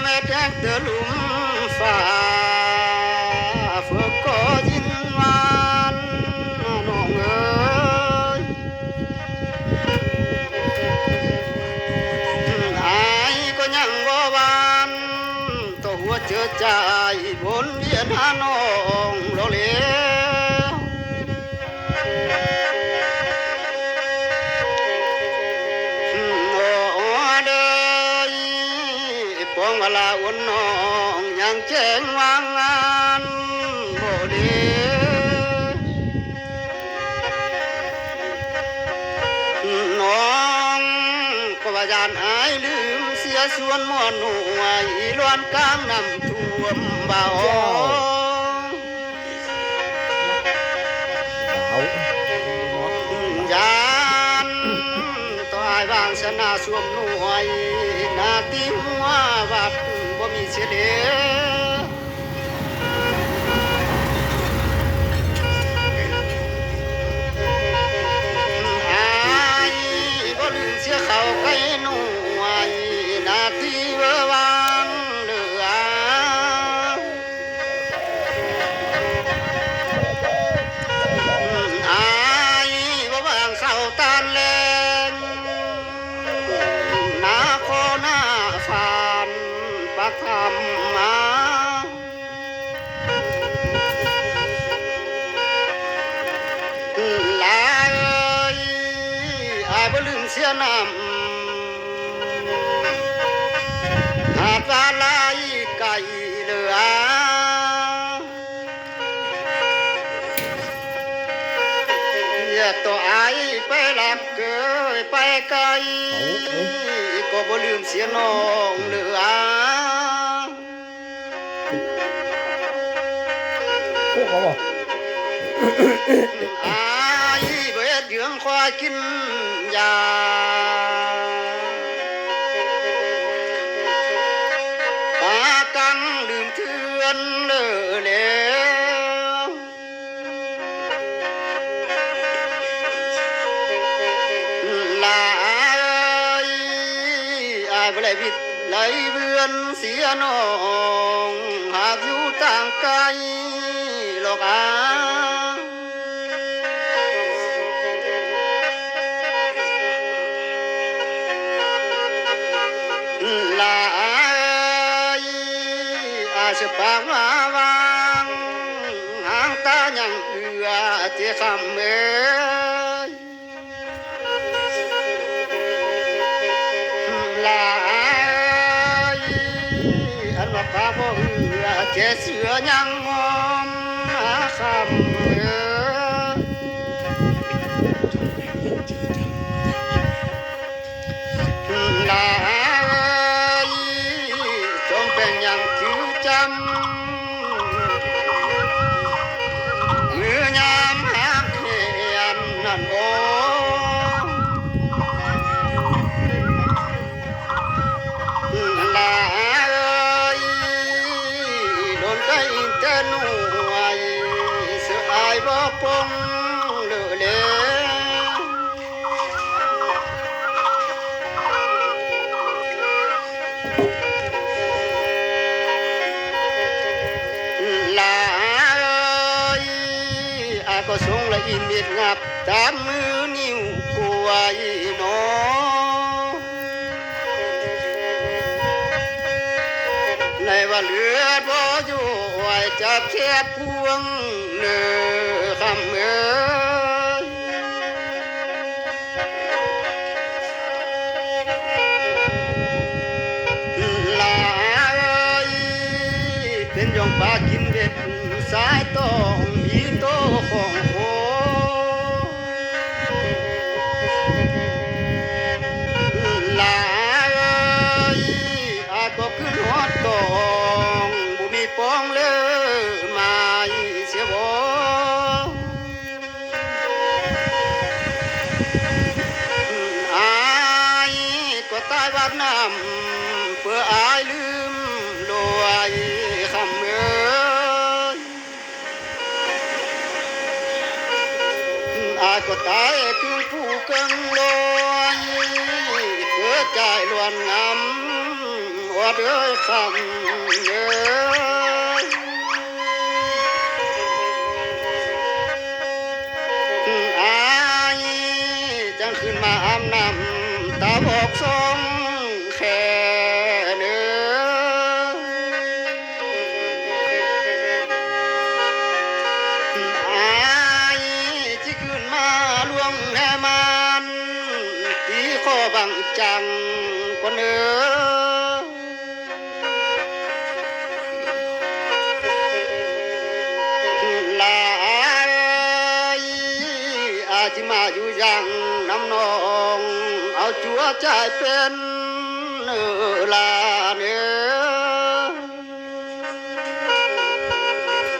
แม่แจ้งเตือนลุมฟ้าฝึกก็ยินวานน้องเอ๋ยอายก็ยังบ่หวานต่อหัวเจอใจบนเวียนหาน้องโลเลปองลาอุ่นน้องยังแจ้งวางงานโมเดน้องก็ว่าญาณอายลืมเสียส่วนม่อนหน่วยล้วนกลางน้ำท่วมบ่าวญาณต่ออายวางชนะสวมหน่วยนาตีหัววัดบ่มีเสียเด้อายบ่ลืมเสียเขาไกลหน่วยนาทีเบ่วางเหลืออายบ่วางเข้าตานแลงนาโคนาฟานปักคำมาลาเอ้ยอายบ่ลืมเสียน้ำหาดว่าลายไก่เหลืออย่าตัวอายไปหลับเกยไปไกลก็บ่ลืมเสียน้องเหลือพวกเขาบอกอายเบ็ดเหยืองควายกินยาปากังลืมเทือนเลอแล้วลาเอ้ยอายบ่ได้วิดไหลเบือนเสียน้องหากอยู่ต่างไกลหรอกลาเอ้ยอาจจะปากมาวางหางตายังเอือเที่คำเอ้ยลาเอ้ยอันว่าปากบ่เอือเที่เสือยังงอมหาคำเอ้ยลาเอ้ยจงเป็นอย่างจือจำเมื่อยามหาเขียนนั่นโอ้ลาเอ้ยโดนใจแต่หน่วยเสืออายบ่ปงเลอเลลาเอ้ยอายก็ทรงละอินเมียดงับตามมือนิ้วกวยน้อในว่าเหลือดบ่อยู่ไว้จับแคบพวงเนื้อคำเอ้ยลาเอ้ยเป็นยองปลากินเด็ดสายต้องมีโตของโคลาเอ้ยอาจบอกขึ้นฮอดกองบุมีปองเลยมาเสียบ่อายก็ตายวัดน้ำเพื่ออายลืมลอยคำเอ้ยอายก็ตายคือผู้กังลอยเพื่อใจล้วนงำ ว่า ดเอ้ยคำเอ้ยอายจังขึ้นมาอำนำตาบอกทรงแค่เนื้อายที่ขึ้นมาลวงแห่มันตีข้อบังจังก็เนื้อลาอาจิมาอยู่ยังน้ำนองเอาจัวใจเป็นลาเนื้อ